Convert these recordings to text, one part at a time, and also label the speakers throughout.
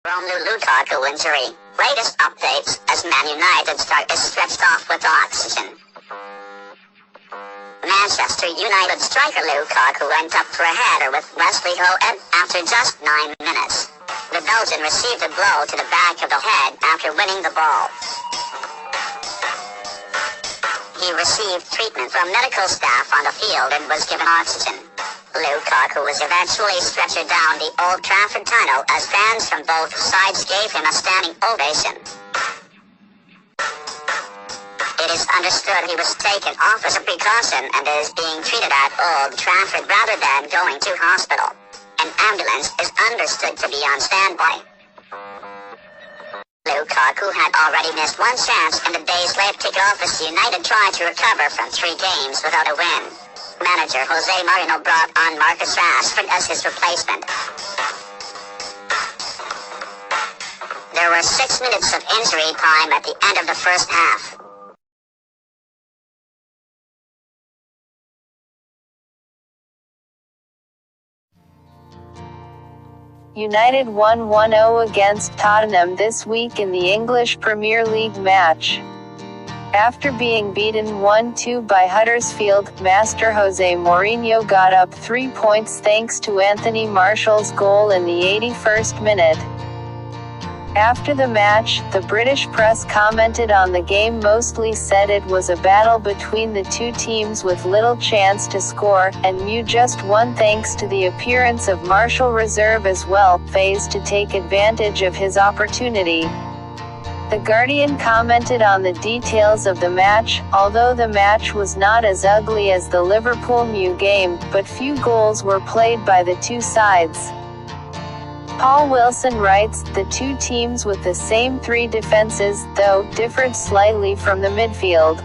Speaker 1: ROMELU Lukaku injury. Latest updates as Man United is stretched off with oxygen. Manchester United striker Lukaku went up for a header with Wesley Ho after just 9 minutes. The Belgian received a blow to the back of the head after winning the ball. He received treatment from medical staff on the field and was given oxygen. Lukaku was eventually stretchered down the Old Trafford tunnel as fans from both sides gave him a standing ovation. It is understood he was taken off as a precaution and is being treated at Old Trafford rather than going to hospital. An ambulance is understood to be on standby. Lukaku had already missed one chance in the day's late kick-off as United tried to recover from 3 games without a win. Manager Jose Mourinho brought on Marcus Rashford as his replacement. There were 6 minutes of injury time at the end of the first half.
Speaker 2: United won 1-0 against Tottenham this week in the English Premier League match. After being beaten 1-2 by Huddersfield, Master Jose Mourinho got up 3 points thanks to Anthony Martial's goal in the 81st minute. After the match, the British press commented on the game, mostly said it was a battle between the two teams with little chance to score, and Mew just won thanks to the appearance of Martial reserve as well, phased to take advantage of his opportunity. The Guardian commented on the details of the match. Although the match was not as ugly as the Liverpool-Mew game, but few goals were played by the two sides. Paul Wilson writes, the two teams with the same 3 defenses, though, differed slightly from the midfield.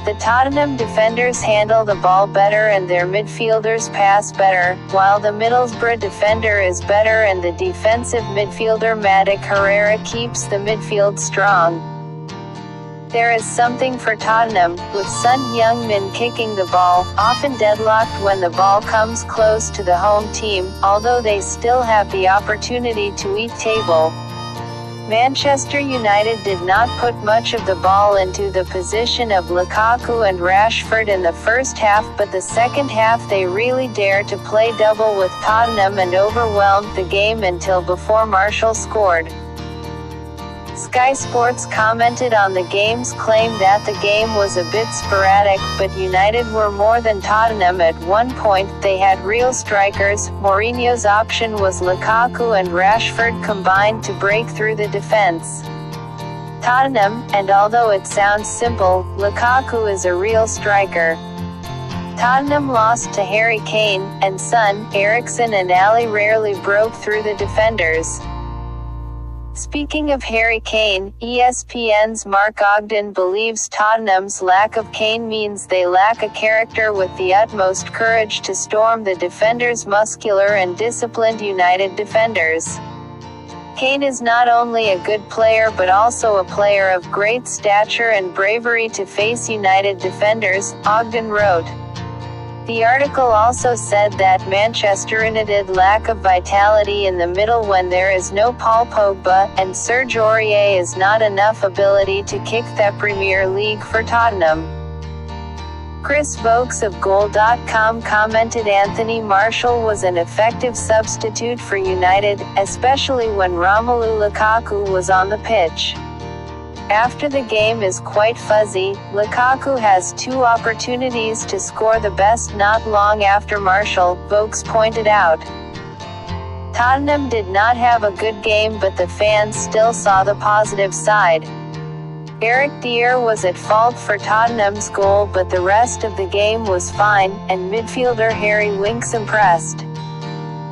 Speaker 2: The Tottenham defenders handle the ball better and their midfielders pass better, while the Middlesbrough defender is better and the defensive midfielder Matic Herrera keeps the midfield strong. There is something for Tottenham, with Son Heung-min kicking the ball, often deadlocked when the ball comes close to the home team, although they still have the opportunity to eat table. Manchester United did not put much of the ball into the position of Lukaku and Rashford in the first half, but the second half they really dared to play double with Tottenham and overwhelmed the game until before Martial scored. Sky Sports commented on the game's claim that the game was a bit sporadic, but United were more than Tottenham at one point. They had real strikers. Mourinho's option was Lukaku and Rashford combined to break through the defense. Tottenham, and although it sounds simple, Lukaku is a real striker. Tottenham lost to Harry Kane, and Son, Eriksen and Ali rarely broke through the defenders. Speaking of Harry Kane, ESPN's Mark Ogden believes Tottenham's lack of Kane means they lack a character with the utmost courage to storm the defenders' muscular and disciplined United defenders. Kane is not only a good player but also a player of great stature and bravery to face United defenders, Ogden wrote. The article also said that Manchester United lack of vitality in the middle when there is no Paul Pogba, and Serge Aurier is not enough ability to kick the Premier League for Tottenham. Chris Vokes of Goal.com commented Anthony Martial was an effective substitute for United, especially when Romelu Lukaku was on the pitch. After the game is quite fuzzy, Lukaku has 2 opportunities to score the best not long after Martial, Vokes pointed out. Tottenham did not have a good game but the fans still saw the positive side. Eric Dier was at fault for Tottenham's goal but the rest of the game was fine, and midfielder Harry Winks impressed.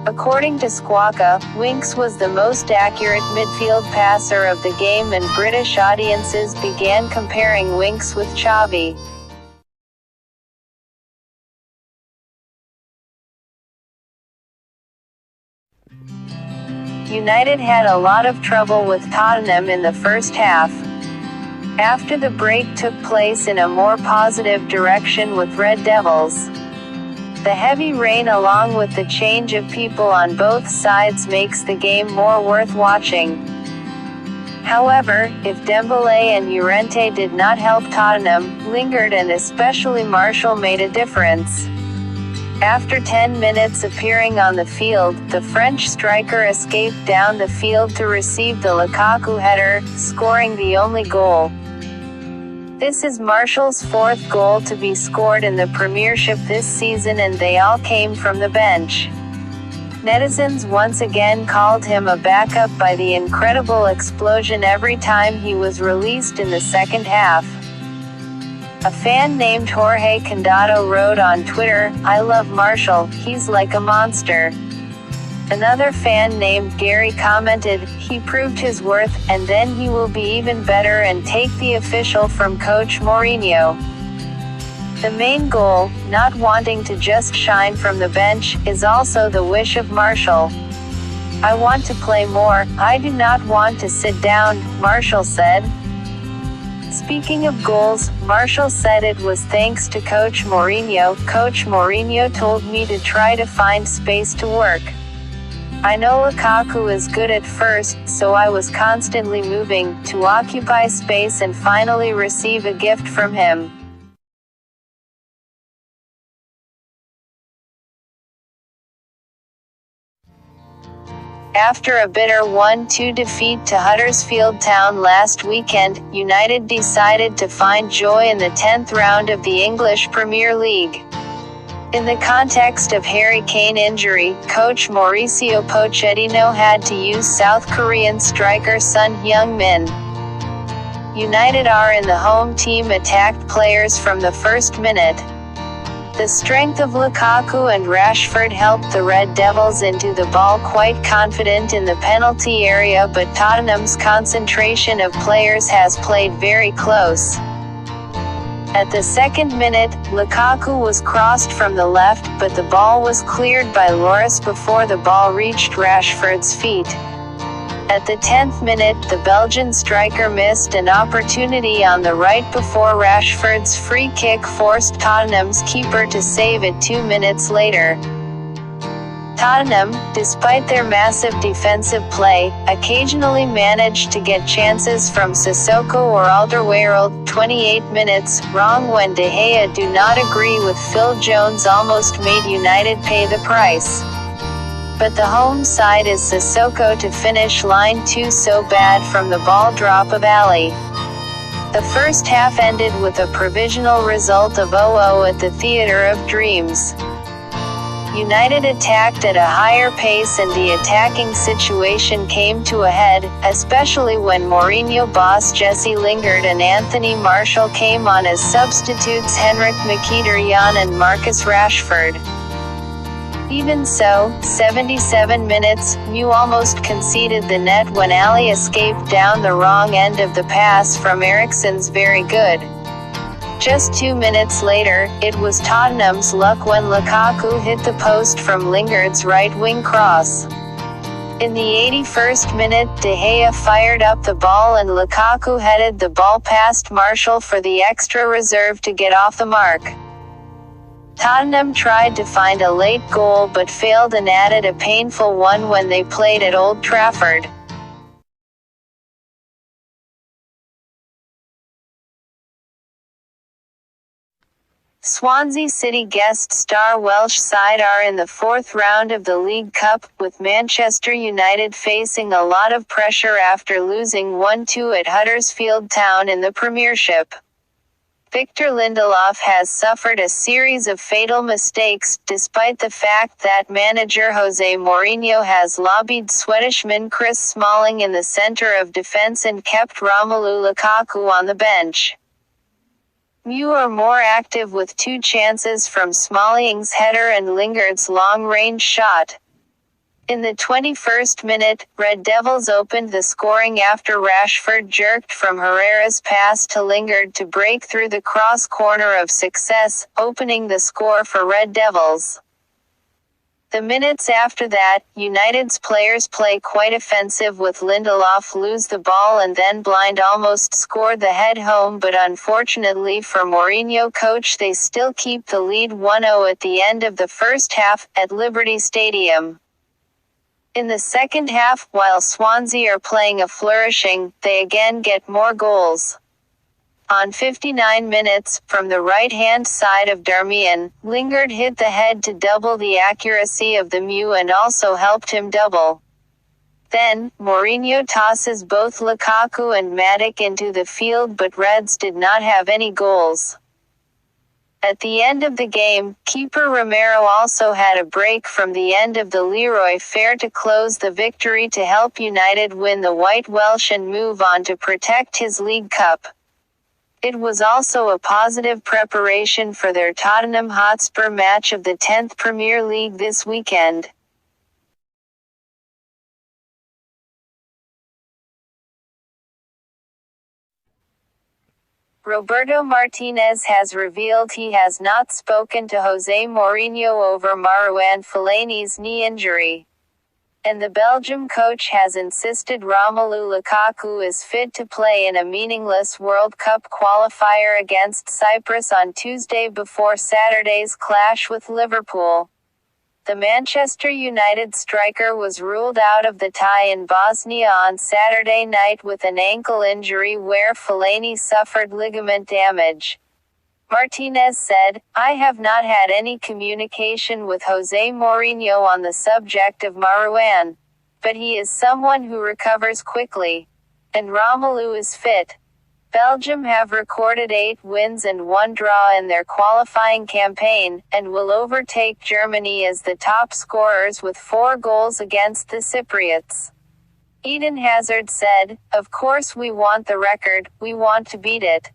Speaker 2: According to Squawka, Winks was the most accurate midfield passer of the game and British audiences began comparing Winks with Xavi. United had a lot of trouble with Tottenham in the first half. After the break took place in a more positive direction with Red Devils. The heavy rain along with the change of people on both sides makes the game more worth watching. However, if Dembélé and Llorente did not help Tottenham, Lingard and especially Martial made a difference. After 10 minutes appearing on the field, the French striker escaped down the field to receive the Lukaku header, scoring the only goal. This is Martial's fourth goal to be scored in the Premiership this season, and they all came from the bench. Netizens once again called him a backup by the incredible explosion every time he was released in the second half. A fan named Jorge Condado wrote on Twitter, "I love Martial, he's like a monster." Another fan named Gary commented, "He proved his worth, and then he will be even better and take the official from Coach Mourinho." The main goal, not wanting to just shine from the bench, is also the wish of Martial. "I want to play more, I do not want to sit down," Martial said. Speaking of goals, Martial said it was thanks to Coach Mourinho. "Coach Mourinho told me to try to find space to work. I know Lukaku is good at first, so I was constantly moving, to occupy space and finally receive a gift from him." After a bitter 1-2 defeat to Huddersfield Town last weekend, United decided to find joy in the 10th round of the English Premier League. In the context of Harry Kane injury, coach Mauricio Pochettino had to use South Korean striker Son Heung-min. United are in the home team attacked players from the first minute. The strength of Lukaku and Rashford helped the Red Devils into the ball quite confident in the penalty area, but Tottenham's concentration of players has played very close. At the second minute, Lukaku was crossed from the left, but the ball was cleared by Lloris before the ball reached Rashford's feet. At the 10th minute, the Belgian striker missed an opportunity on the right before Rashford's free kick forced Tottenham's keeper to save it 2 minutes later. Tottenham, despite their massive defensive play, occasionally managed to get chances from Sissoko or Alderweireld. 28 minutes, wrong when De Gea do not agree with Phil Jones almost made United pay the price. But the home side is Sissoko to finish line 2 so bad from the ball drop of Ali. The first half ended with a provisional result of 0-0 at the Theatre of Dreams. United attacked at a higher pace and the attacking situation came to a head, especially when Mourinho boss Jesse Lingard and Anthony Martial came on as substitutes Henrik Mkhitaryan and Marcus Rashford. Even so, 77 minutes, Mew almost conceded the net when Ali escaped down the wrong end of the pass from Eriksen's very good. Just 2 minutes later, it was Tottenham's luck when Lukaku hit the post from Lingard's right-wing cross. In the 81st minute, De Gea fired up the ball and Lukaku headed the ball past Martial for the extra reserve to get off the mark. Tottenham tried to find a late goal but failed and added a painful one when they played at Old Trafford. Swansea City guest star Welsh side are in the fourth round of the League Cup, with Manchester United facing a lot of pressure after losing 1-2 at Huddersfield Town in the Premiership. Victor Lindelof has suffered a series of fatal mistakes, despite the fact that manager Jose Mourinho has lobbied Swedishman Chris Smalling in the centre of defence and kept Romelu Lukaku on the bench. Mew are more active with 2 chances from Smalling's header and Lingard's long-range shot. In the 21st minute, Red Devils opened the scoring after Rashford jerked from Herrera's pass to Lingard to break through the cross corner of success, opening the score for Red Devils. The minutes after that, United's players play quite offensive with Lindelof lose the ball and then Blind almost scored the head home, but unfortunately for Mourinho coach they still keep the lead 1-0 at the end of the first half, at Liberty Stadium. In the second half, while Swansea are playing a flourishing, they again get more goals. On 59 minutes, from the right-hand side of Darmian, Lingard hit the head to double the accuracy of the Mew and also helped him double. Then, Mourinho tosses both Lukaku and Matic into the field, but Reds did not have any goals. At the end of the game, keeper Romero also had a break from the end of the Leroy Fair to close the victory to help United win the White Welsh and move on to protect his League Cup. It was also a positive preparation for their Tottenham Hotspur match of the 10th Premier League this weekend. Roberto Martinez has revealed he has not spoken to Jose Mourinho over Marouane Fellaini's knee injury. And the Belgium coach has insisted Romelu Lukaku is fit to play in a meaningless World Cup qualifier against Cyprus on Tuesday before Saturday's clash with Liverpool. The Manchester United striker was ruled out of the tie in Bosnia on Saturday night with an ankle injury where Fellaini suffered ligament damage. Martinez said, "I have not had any communication with Jose Mourinho on the subject of Marouane. But he is someone who recovers quickly. And Romelu is fit." Belgium have recorded 8 wins and 1 draw in their qualifying campaign, and will overtake Germany as the top scorers with 4 goals against the Cypriots. Eden Hazard said, "Of course we want the record, we want to beat it.